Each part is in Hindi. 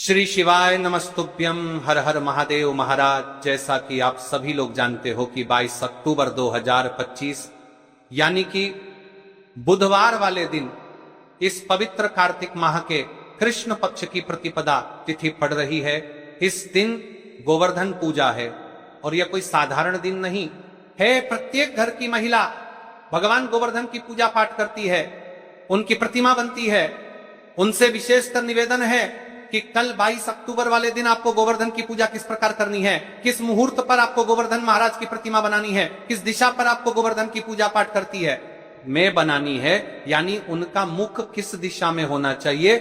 श्री शिवाय नमस्तुभ्यम। हर हर महादेव महाराज। जैसा कि आप सभी लोग जानते हो कि 22 अक्टूबर 2025 यानी कि बुधवार वाले दिन इस पवित्र कार्तिक माह के कृष्ण पक्ष की प्रतिपदा तिथि पड़ रही है। इस दिन गोवर्धन पूजा है और यह कोई साधारण दिन नहीं है। प्रत्येक घर की महिला भगवान गोवर्धन की पूजा पाठ करती है, उनकी प्रतिमा बनती है। उनसे विशेषकर निवेदन है कि कल 22 अक्टूबर वाले दिन आपको गोवर्धन की पूजा किस प्रकार करनी है, किस मुहूर्त पर आपको गोवर्धन महाराज की प्रतिमा बनानी है, किस दिशा पर आपको गोवर्धन की पूजा पाठ करती है में बनानी है, यानी उनका मुख किस दिशा में होना चाहिए,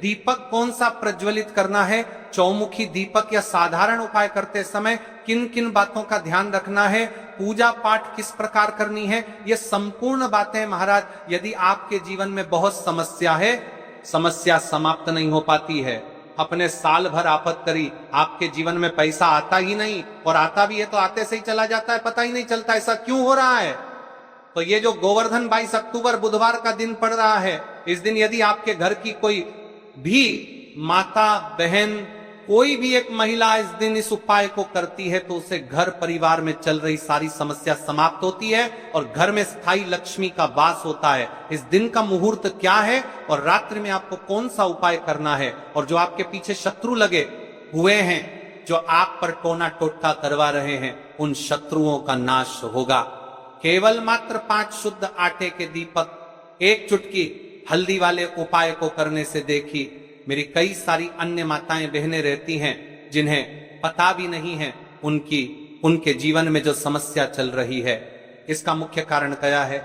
दीपक कौन सा प्रज्वलित करना है, चौमुखी दीपक या साधारण उपाय करते समय किन किन बातों का ध्यान रखना है, पूजा पाठ किस प्रकार करनी है, ये संपूर्ण बातें महाराज यदि आपके जीवन में बहुत समस्या है, समस्या समाप्त नहीं हो पाती है। अपने साल भर आफत करी, आपके जीवन में पैसा आता ही नहीं, और आता भी है तो आते से ही चला जाता है, पता ही नहीं चलता ऐसा क्यों हो रहा है। तो ये जो गोवर्धन 22 अक्टूबर बुधवार का दिन पड़ रहा है, इस दिन यदि आपके घर की कोई भी माता बहन कोई भी एक महिला इस दिन इस उपाय को करती है तो उसे घर परिवार में चल रही सारी समस्या समाप्त होती है और घर में स्थायी लक्ष्मी का वास होता है। इस दिन का मुहूर्त क्या है और रात्रि में आपको कौन सा उपाय करना है, और जो आपके पीछे शत्रु लगे हुए हैं, जो आप पर टोना टोटका करवा रहे हैं, उन शत्रुओं का नाश होगा। केवल मात्र 5 शुद्ध आटे के दीपक, एक चुटकी हल्दी वाले उपाय को करने से देखी मेरी कई सारी अन्य माताएं बहनें रहती हैं जिन्हें पता भी नहीं है उनके जीवन में जो समस्या चल रही है, इसका मुख्य कारण क्या है।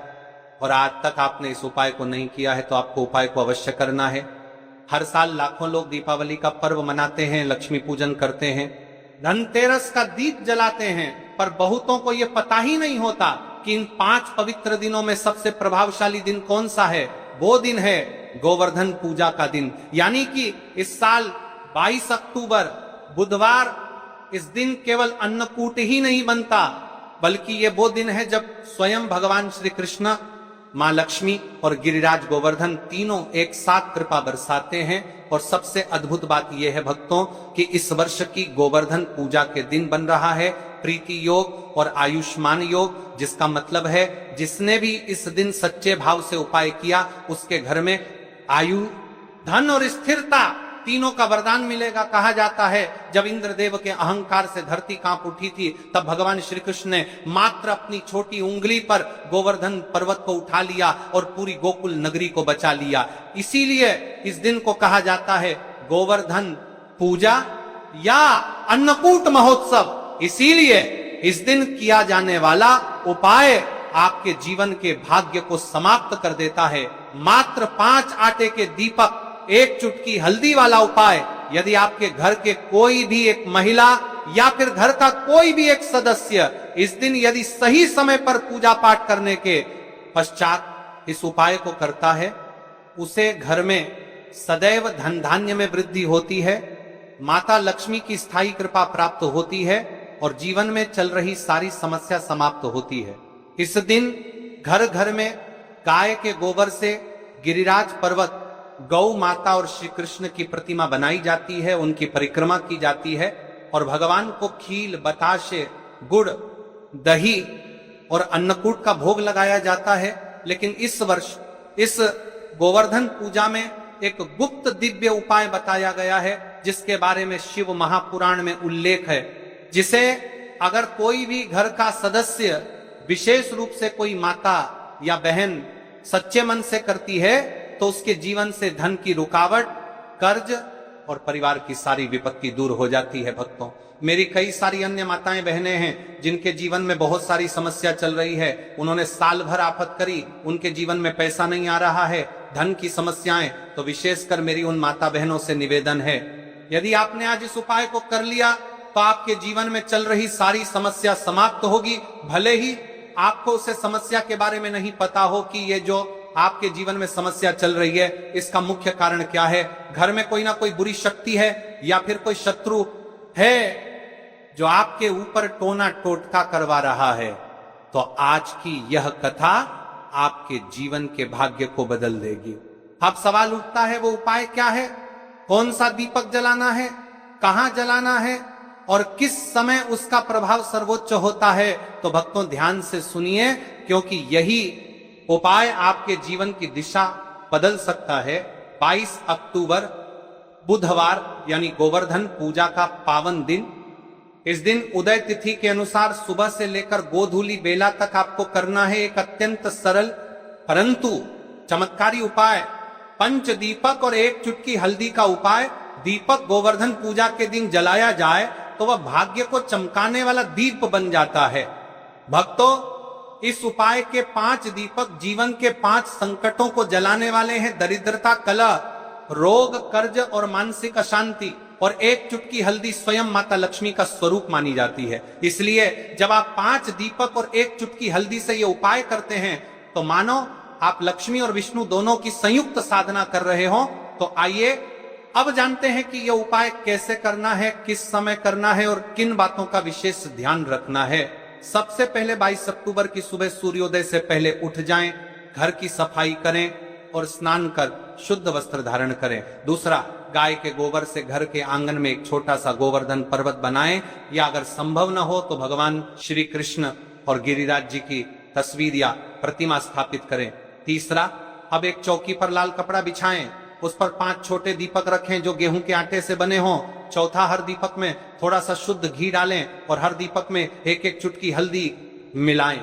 और आज तक आपने इस उपाय को नहीं किया है तो आपको उपाय को अवश्य करना है। हर साल लाखों लोग दीपावली का पर्व मनाते हैं, लक्ष्मी पूजन करते हैं, धनतेरस का दीप जलाते हैं, पर बहुतों को यह पता ही नहीं होता कि इन 5 पवित्र दिनों में सबसे प्रभावशाली दिन कौन सा है। वो दिन है गोवर्धन पूजा का दिन, यानी कि इस साल 22 अक्टूबर बुधवार, इस दिन केवल अन्नकूट ही नहीं बनता, बल्कि ये वो दिन है जब स्वयं भगवान श्री कृष्ण, मां लक्ष्मी और गिरिराज गोवर्धन तीनों एक साथ कृपा बरसाते हैं। और सबसे अद्भुत बात यह है भक्तों कि इस वर्ष की गोवर्धन पूजा के दिन बन रहा है प्रीति योग और आयुष्मान योग, जिसका मतलब है जिसने भी इस दिन सच्चे भाव से उपाय किया उसके घर में आयु, धन और स्थिरता तीनों का वरदान मिलेगा। कहा जाता है जब इंद्रदेव के अहंकार से धरती कांप उठी थी, तब भगवान श्री कृष्ण ने मात्र अपनी छोटी उंगली पर गोवर्धन पर्वत को उठा लिया और पूरी गोकुल नगरी को बचा लिया। इसीलिए इस दिन को कहा जाता है गोवर्धन पूजा या अन्नकूट महोत्सव। इसीलिए इस दिन किया जाने वाला उपाय आपके जीवन के भाग्य को समाप्त कर देता है। मात्र 5 आटे के दीपक, एक चुटकी हल्दी वाला उपाय यदि आपके घर के कोई भी एक महिला या फिर घर का कोई भी एक सदस्य इस दिन यदि सही समय पर पूजा पाठ करने के पश्चात इस उपाय को करता है, उसे घर में सदैव धन धान्य में वृद्धि होती है, माता लक्ष्मी की स्थायी कृपा प्राप्त होती है और जीवन में चल रही सारी समस्या समाप्त होती है। इस दिन घर घर में गाय के गोबर से गिरिराज पर्वत, गौ माता और श्री कृष्ण की प्रतिमा बनाई जाती है, उनकी परिक्रमा की जाती है और भगवान को खील, बताशे, गुड़, दही और अन्नकूट का भोग लगाया जाता है। लेकिन इस वर्ष इस गोवर्धन पूजा में एक गुप्त दिव्य उपाय बताया गया है, जिसके बारे में शिव महापुराण में उल्लेख है, जिसे अगर कोई भी घर का सदस्य, विशेष रूप से कोई माता या बहन सच्चे मन से करती है तो उसके जीवन से धन की रुकावट, कर्ज और परिवार की सारी विपत्ति दूर हो जाती है। भक्तों, मेरी कई सारी अन्य माताएं बहनें हैं जिनके जीवन में बहुत सारी समस्या चल रही है, उन्होंने साल भर आफत करी, उनके जीवन में पैसा नहीं आ रहा है, धन की समस्याएं। तो विशेषकर मेरी उन माता बहनों से निवेदन है, यदि आपने आज इस उपाय को कर लिया तो आपके जीवन में चल रही सारी समस्या समाप्त होगी। भले ही आपको उसे समस्या के बारे में नहीं पता हो कि ये जो आपके जीवन में समस्या चल रही है इसका मुख्य कारण क्या है। घर में कोई ना कोई बुरी शक्ति है या फिर कोई शत्रु है जो आपके ऊपर टोना टोटका करवा रहा है, तो आज की यह कथा आपके जीवन के भाग्य को बदल देगी। अब सवाल उठता है वो उपाय क्या है। कौन सा दीपक जलाना है, कहां जलाना है और किस समय उसका प्रभाव सर्वोच्च होता है, तो भक्तों ध्यान से सुनिए, क्योंकि यही उपाय आपके जीवन की दिशा बदल सकता है। 22 अक्टूबर बुधवार यानी गोवर्धन पूजा का पावन दिन। इस दिन उदय तिथि के अनुसार सुबह से लेकर गोधूली बेला तक आपको करना है एक अत्यंत सरल परंतु चमत्कारी उपाय, पंच दीपक और एक चुटकी हल्दी का उपाय। दीपक गोवर्धन पूजा के दिन जलाया जाए तो वह भाग्य को चमकाने वाला दीप बन जाता है। भक्तों, इस उपाय के 5 दीपक जीवन के 5 संकटों को जलाने वाले हैं। दरिद्रता, कलह, रोग, कर्ज और मानसिक अशांति। और एक चुटकी हल्दी स्वयं माता लक्ष्मी का स्वरूप मानी जाती है। इसलिए जब आप 5 दीपक और एक चुटकी हल्दी से ये उपाय करते हैं तो मानो आप लक्ष्मी और विष्णु दोनों की संयुक्त साधना कर रहे हो। तो आइए अब जानते हैं कि यह उपाय कैसे करना है, किस समय करना है और किन बातों का विशेष ध्यान रखना है। सबसे पहले 22 अक्टूबर की सुबह सूर्योदय से पहले उठ जाएं, घर की सफाई करें और स्नान कर शुद्ध वस्त्र धारण करें। दूसरा, गाय के गोबर से घर के आंगन में एक छोटा सा गोवर्धन पर्वत बनाएं, या अगर संभव न हो तो भगवान श्री कृष्ण और गिरिराज जी की तस्वीर या प्रतिमा स्थापित करें। तीसरा, अब एक चौकी पर लाल कपड़ा बिछाएं, उस पर 5 छोटे दीपक रखें जो गेहूं के आटे से बने हों। चौथा, हर दीपक में थोड़ा सा शुद्ध घी डालें और हर दीपक में एक एक चुटकी हल्दी मिलाएं।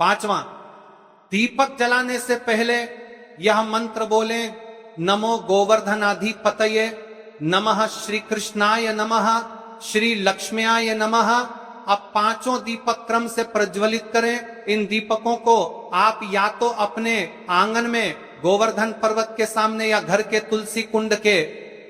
5वां, दीपक जलाने से पहले यह मंत्र बोलें, नमो गोवर्धनाधिपतये नमः, श्री कृष्णाय नमः, श्री लक्ष्म्याय नमः। अब 5 दीपक क्रम से प्रज्वलित करें। इन दीपकों को आप या तो अपने आंगन में गोवर्धन पर्वत के सामने या घर के तुलसी कुंड के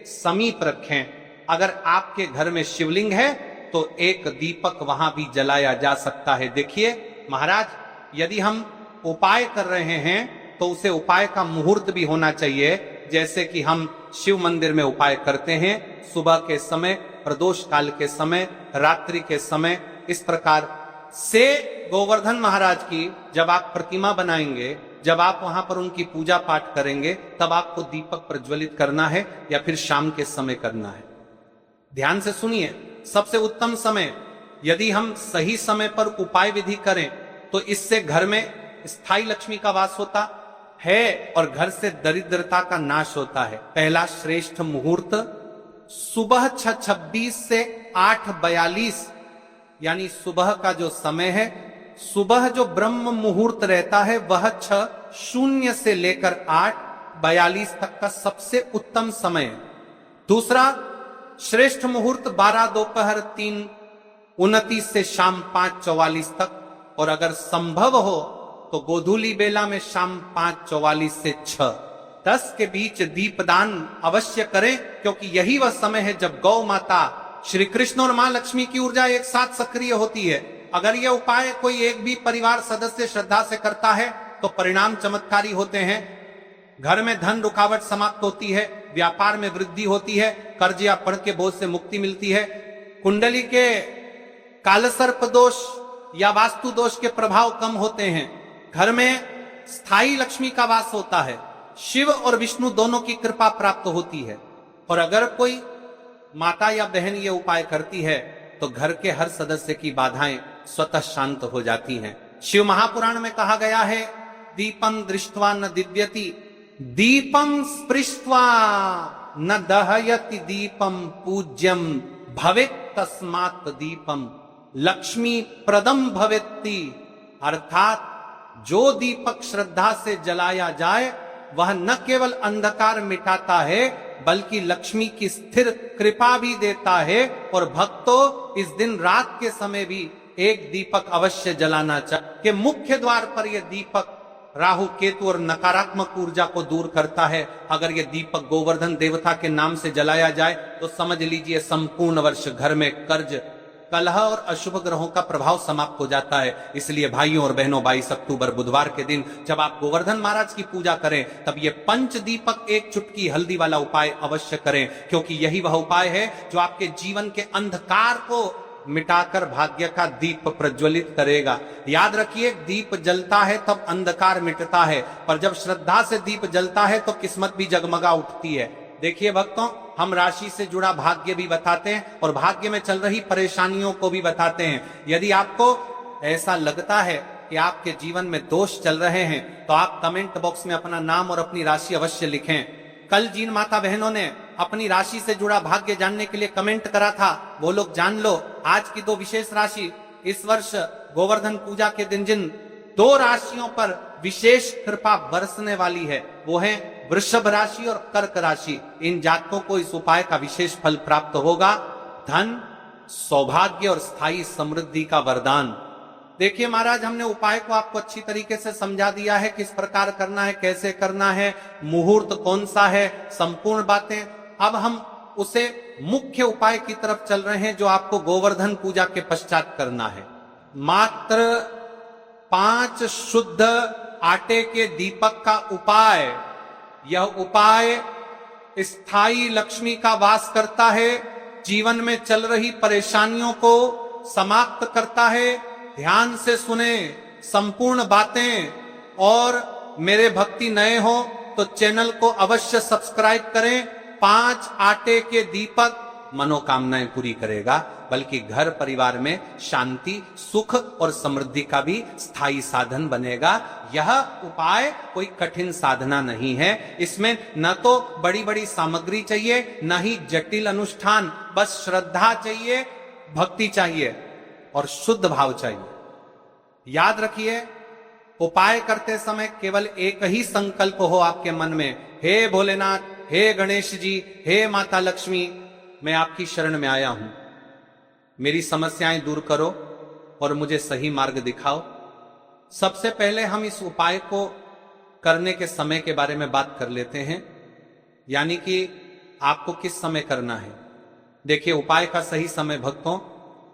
समीप रखें। अगर आपके घर में शिवलिंग है तो एक दीपक वहां भी जलाया जा सकता है। देखिए महाराज, यदि हम उपाय कर रहे हैं तो उसे उपाय का मुहूर्त भी होना चाहिए। जैसे कि हम शिव मंदिर में उपाय करते हैं सुबह के समय, प्रदोष काल के समय, रात्रि के समय। इस प्रकार से गोवर्धन महाराज की जब आप प्रतिमा बनाएंगे, जब आप वहां पर उनकी पूजा पाठ करेंगे, तब आपको दीपक प्रज्वलित करना है या फिर शाम के समय करना है। ध्यान से सुनिए, सबसे उत्तम समय, यदि हम सही समय पर उपाय विधि करें तो इससे घर में स्थायी लक्ष्मी का वास होता है और घर से दरिद्रता का नाश होता है। पहला श्रेष्ठ मुहूर्त सुबह 6:26 से 8:42 यानी सुबह का जो समय है, सुबह जो ब्रह्म मुहूर्त रहता है वह 6:00 से लेकर 8:42 तक का सबसे उत्तम समय है। दूसरा श्रेष्ठ मुहूर्त 12 दोपहर 3:29 से शाम 5:44 तक, और अगर संभव हो तो गोधूली बेला में शाम 5:44 से 6:10 के बीच दीपदान अवश्य करें, क्योंकि यही वह समय है जब गौ माता, श्री कृष्ण और मां लक्ष्मी की ऊर्जा एक साथ सक्रिय होती है। अगर यह उपाय कोई एक भी परिवार सदस्य श्रद्धा से करता है तो परिणाम चमत्कारी होते हैं। घर में धन रुकावट समाप्त होती है, व्यापार में वृद्धि होती है, कर्ज या पढ़ के बोझ से मुक्ति मिलती है, कुंडली के कालसर्प दोष या वास्तु दोष के प्रभाव कम होते हैं, घर में स्थायी लक्ष्मी का वास होता है, शिव और विष्णु दोनों की कृपा प्राप्त होती है। और अगर कोई माता या बहन ये उपाय करती है तो घर के हर सदस्य की बाधाएं स्वतः शांत हो जाती हैं। शिव महापुराण में कहा गया है, दीपं दृष्ट्वा न दिव्यति, दीपं स्पृष्ट्वा न दहयति, दीपं पूज्यम भवेत् तस्मात् दीपम लक्ष्मी प्रदम भवेत्ति। अर्थात जो दीपक श्रद्धा से जलाया जाए वह न केवल अंधकार मिटाता है बल्कि लक्ष्मी की स्थिर कृपा भी देता है। और भक्तों, इस दिन रात के समय भी एक दीपक अवश्य जलाना चाहिए कि मुख्य द्वार पर यह दीपक राहु, केतु और नकारात्मक ऊर्जा को दूर करता है। अगर यह दीपक गोवर्धन देवता के नाम से जलाया जाए तो समझ लीजिए संपूर्ण वर्ष घर में कर्ज, कलह और अशुभ ग्रहों का प्रभाव समाप्त हो जाता है। इसलिए भाइयों और बहनों, 22 अक्टूबर बुधवार के दिन जब आप गोवर्धन महाराज की पूजा करें तब ये पंच दीपक एक चुटकी हल्दी वाला उपाय अवश्य करें, क्योंकि यही वह उपाय है जो आपके जीवन के अंधकार को मिटाकर भाग्य का दीप प्रज्वलित करेगा। याद रखिए, दीप जलता है तब अंधकार मिटता है, पर जब श्रद्धा से दीप जलता है तो किस्मत भी जगमगा उठती है। देखिए भक्तों, हम राशि से जुड़ा भाग्य भी बताते हैं और भाग्य में चल रही परेशानियों को भी बताते हैं। यदि आपको ऐसा लगता है कि आपके जीवन में दोष चल रहे हैं तो आप कमेंट बॉक्स में अपना नाम और अपनी राशि अवश्य लिखें। कल जिन माता बहनों ने अपनी राशि से जुड़ा भाग्य जानने के लिए कमेंट करा था, वो लोग जान लो आज की 2 विशेष राशि। इस वर्ष गोवर्धन पूजा के दिन जिन 2 राशियों पर विशेष कृपा बरसने वाली है वो है वृषभ राशि और कर्क राशि। इन जातकों को इस उपाय का विशेष फल प्राप्त होगा, धन, सौभाग्य और स्थायी समृद्धि का वरदान। देखिए महाराज, हमने उपाय को आपको अच्छी तरीके से समझा दिया है, किस प्रकार करना है, कैसे करना है, मुहूर्त कौन सा है, संपूर्ण बातें। अब हम उसे मुख्य उपाय की तरफ चल रहे हैं जो आपको गोवर्धन पूजा के पश्चात करना है। मात्र 5 शुद्ध आटे के दीपक का उपाय। यह उपाय स्थायी लक्ष्मी का वास करता है, जीवन में चल रही परेशानियों को समाप्त करता है। ध्यान से सुने संपूर्ण बातें, और मेरे भक्ति नए हो तो चैनल को अवश्य सब्सक्राइब करें। 5 आटे के दीपक मनोकामनाएं पूरी करेगा, बल्कि घर परिवार में शांति, सुख और समृद्धि का भी स्थायी साधन बनेगा। यह उपाय कोई कठिन साधना नहीं है, इसमें न तो बड़ी बड़ी सामग्री चाहिए, न ही जटिल अनुष्ठान, बस श्रद्धा चाहिए, भक्ति चाहिए और शुद्ध भाव चाहिए। याद रखिए, उपाय करते समय केवल एक ही संकल्प हो आपके मन में, हे भोलेनाथ, हे गणेश जी, हे माता लक्ष्मी, मैं आपकी शरण में आया हूं, मेरी समस्याएं दूर करो और मुझे सही मार्ग दिखाओ। सबसे पहले हम इस उपाय को करने के समय के बारे में बात कर लेते हैं, यानी कि आपको किस समय करना है। देखिए, उपाय का सही समय भक्तों,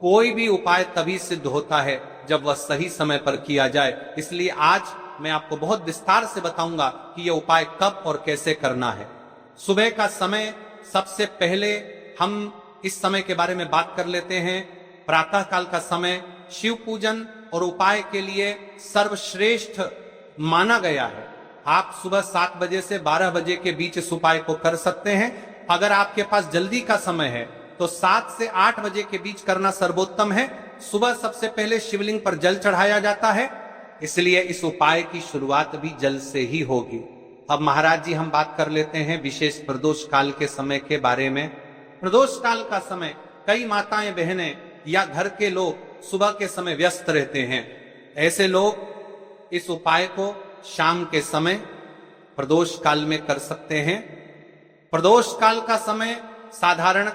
कोई भी उपाय तभी सिद्ध होता है जब वह सही समय पर किया जाए। इसलिए आज मैं आपको बहुत विस्तार से बताऊंगा कि यह उपाय कब और कैसे करना है। सुबह का समय, सबसे पहले हम इस समय के बारे में बात कर लेते हैं। प्रातः काल का समय शिव पूजन और उपाय के लिए सर्वश्रेष्ठ माना गया है। आप सुबह 7 बजे से 12 बजे के बीच इस उपाय को कर सकते हैं। अगर आपके पास जल्दी का समय है तो 7 से 8 बजे के बीच करना सर्वोत्तम है। सुबह सबसे पहले शिवलिंग पर जल चढ़ाया जाता है, इसलिए इस उपाय की शुरुआत भी जल से ही होगी। अब महाराज जी, हम बात कर लेते हैं विशेष प्रदोष काल के समय के बारे में। प्रदोष काल का समय कई माताएं बहनें या घर के लोग सुबह के समय व्यस्त रहते हैं। ऐसे लोग इस उपाय को शाम के समय प्रदोष काल में कर सकते हैं। प्रदोष काल का समय साधारण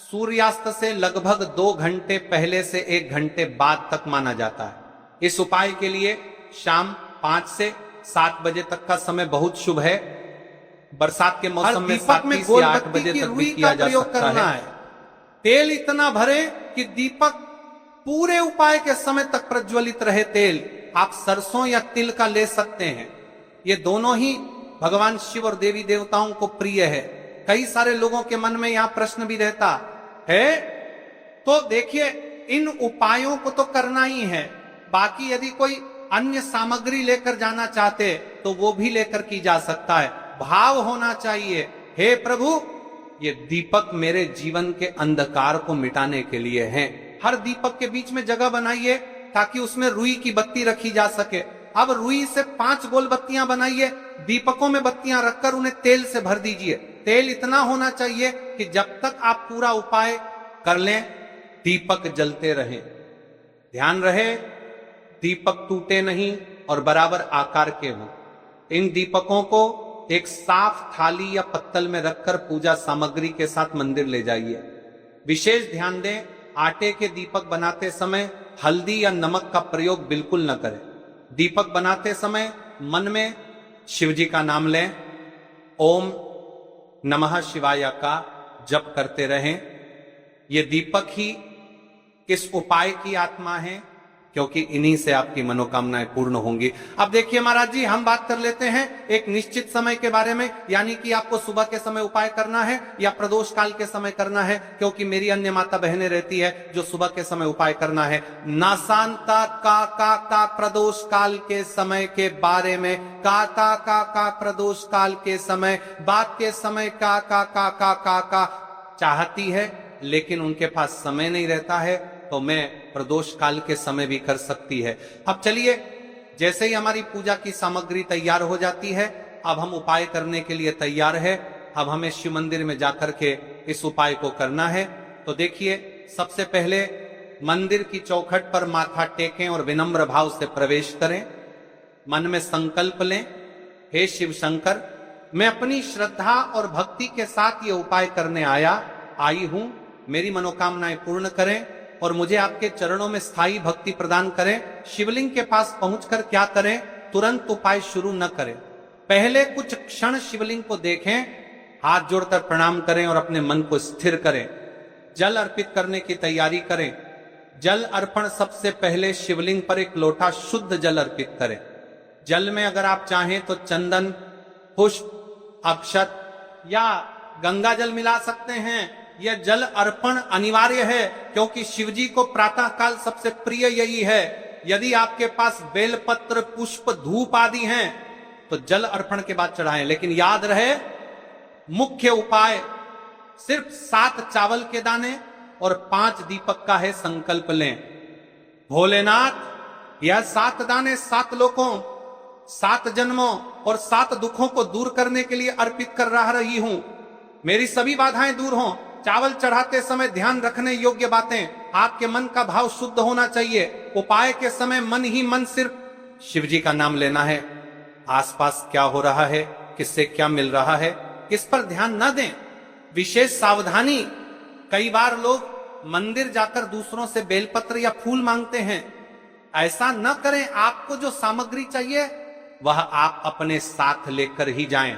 सूर्यास्त से लगभग 2 घंटे पहले से 1 घंटे बाद तक माना जाता है। इस उपाय के लिए शाम 5 से 7 बजे तक का समय बहुत शुभ है। बरसात के मौसम में 7 से 8 बजे तक भी किया जा सकता है। तेल इतना भरे कि दीपक पूरे उपाय के समय तक प्रज्वलित रहे। तेल आप सरसों या तिल का ले सकते हैं, ये दोनों ही भगवान शिव और देवी देवताओं को प्रिय है। कई सारे लोगों के मन में यहां प्रश्न भी रहता है, तो देखिए, इन उपायों को तो करना ही है, बाकी यदि कोई अन्य सामग्री लेकर जाना चाहते तो वो भी लेकर की जा सकता है। भाव होना चाहिए, हे प्रभु, ये दीपक मेरे जीवन के अंधकार को मिटाने के लिए हैं। हर दीपक के बीच में जगह बनाइए ताकि उसमें रुई की बत्ती रखी जा सके। अब रुई से 5 गोल बत्तियां बनाइए, दीपकों में बत्तियां रखकर उन्हें तेल से भर दीजिए। तेल इतना होना चाहिए कि जब तक आप पूरा उपाय कर लें दीपक जलते रहें। ध्यान रहे, दीपक टूटे नहीं और बराबर आकार के हों। इन दीपकों को एक साफ थाली या पत्तल में रखकर पूजा सामग्री के साथ मंदिर ले जाइए। विशेष ध्यान दें, आटे के दीपक बनाते समय हल्दी या नमक का प्रयोग बिल्कुल न करें। दीपक बनाते समय मन में शिव जी का नाम लें, ओम नमः शिवाय का जप करते रहें। ये दीपक ही इस उपाय की आत्मा है। क्योंकि इन्हीं से आपकी मनोकामनाएं पूर्ण होंगी। अब देखिए महाराज जी, हम बात कर लेते हैं एक निश्चित समय के बारे में, यानी कि आपको सुबह के समय उपाय करना है या प्रदोष काल के समय करना है, क्योंकि मेरी अन्य माता बहनें रहती है जो सुबह के समय उपाय करना है। नासांता का प्रदोष काल के समय के बारे में, का प्रदोष काल के समय, बात के समय का चाहती है, लेकिन उनके पास समय नहीं रहता है, तो मैं प्रदोष काल के समय भी कर सकती है। अब चलिए, जैसे ही हमारी पूजा की सामग्री तैयार हो जाती है, अब हम उपाय करने के लिए तैयार है। अब हमें शिव मंदिर में जाकर के इस उपाय को करना है। तो देखिए, सबसे पहले मंदिर की चौखट पर माथा टेकें और विनम्र भाव से प्रवेश करें। मन में संकल्प लें, हे शिव शंकर, मैं अपनी श्रद्धा और भक्ति के साथ ये उपाय करने आई हूं, मेरी मनोकामनाएं पूर्ण करें और मुझे आपके चरणों में स्थायी भक्ति प्रदान करें। शिवलिंग के पास पहुंचकर क्या करें, तुरंत उपाय शुरू न करें, पहले कुछ क्षण शिवलिंग को देखें, हाथ जोड़कर प्रणाम करें और अपने मन को स्थिर करें। जल अर्पित करने की तैयारी करें। जल अर्पण सबसे पहले शिवलिंग पर एक लोटा शुद्ध जल अर्पित करें। जल में अगर आप चाहें तो चंदन, पुष्प, अक्षत या गंगा जल मिला सकते हैं। यह जल अर्पण अनिवार्य है, क्योंकि शिवजी को प्रातः काल सबसे प्रिय यही है। यदि आपके पास बेलपत्र, पुष्प, धूप आदि हैं तो जल अर्पण के बाद चढ़ाएं, लेकिन याद रहे मुख्य उपाय सिर्फ 7 चावल के दाने और 5 दीपक का है। संकल्प लें, भोलेनाथ, यह 7 दाने 7 लोकों, 7 जन्मों और 7 दुखों को दूर करने के लिए अर्पित कर रही हूं। मेरी सभी बाधाएं दूर हों। चावल चढ़ाते समय ध्यान रखने योग्य बातें, आपके मन का भाव शुद्ध होना चाहिए। उपाय के समय मन ही मन सिर्फ शिवजी का नाम लेना है। आसपास क्या हो रहा है, किससे क्या मिल रहा है, इस पर ध्यान न दें। विशेष सावधानी, कई बार लोग मंदिर जाकर दूसरों से बेलपत्र या फूल मांगते हैं। ऐसा न करें। आपको जो सामग्री चाहिए वह आप अपने साथ लेकर ही जाएं।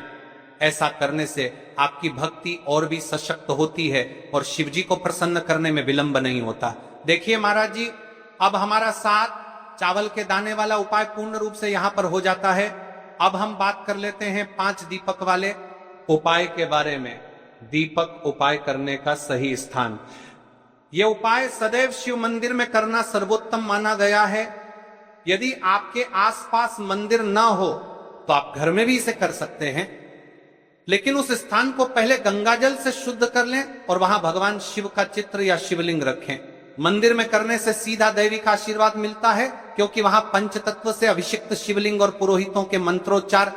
ऐसा करने से आपकी भक्ति और भी सशक्त होती है और शिवजी को प्रसन्न करने में विलंब नहीं होता। देखिए महाराज जी, अब हमारा 7 चावल के दाने वाला उपाय पूर्ण रूप से यहां पर हो जाता है। अब हम बात कर लेते हैं 5 दीपक वाले उपाय के बारे में। दीपक उपाय करने का सही स्थान, यह उपाय सदैव शिव मंदिर में करना सर्वोत्तम माना गया है। यदि आपके आसपास मंदिर ना हो तो आप घर में भी इसे कर सकते हैं, लेकिन उस स्थान को पहले गंगाजल से शुद्ध कर लें और वहां भगवान शिव का चित्र या शिवलिंग रखें। मंदिर में करने से सीधा दैवी का आशीर्वाद मिलता है, क्योंकि वहां पंच तत्व से अभिषिक्त शिवलिंग और पुरोहितों के मंत्रोच्चार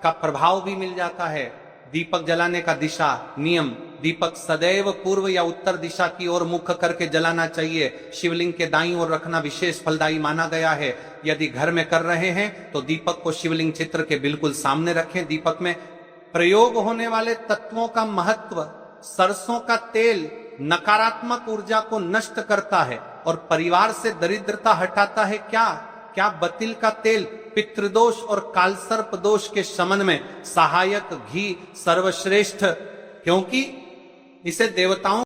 का प्रभाव भी मिल जाता है। दीपक जलाने का दिशा नियम, दीपक सदैव पूर्व या उत्तर दिशा की ओर मुख करके जलाना चाहिए। शिवलिंग के दाईं ओर रखना विशेष फलदायी माना गया है। यदि घर में कर रहे हैं तो दीपक को शिवलिंग चित्र के बिल्कुल सामने रखें। दीपक में प्रयोग होने वाले तत्वों का महत्व, सरसों का तेल नकारात्मक ऊर्जा को नष्ट करता है और परिवार से दरिद्रता हटाता है। क्या बतिल का तेल पितृदोष और कालसर्प दोष के शमन में सहायक घी सर्वश्रेष्ठ, क्योंकि इसे देवताओं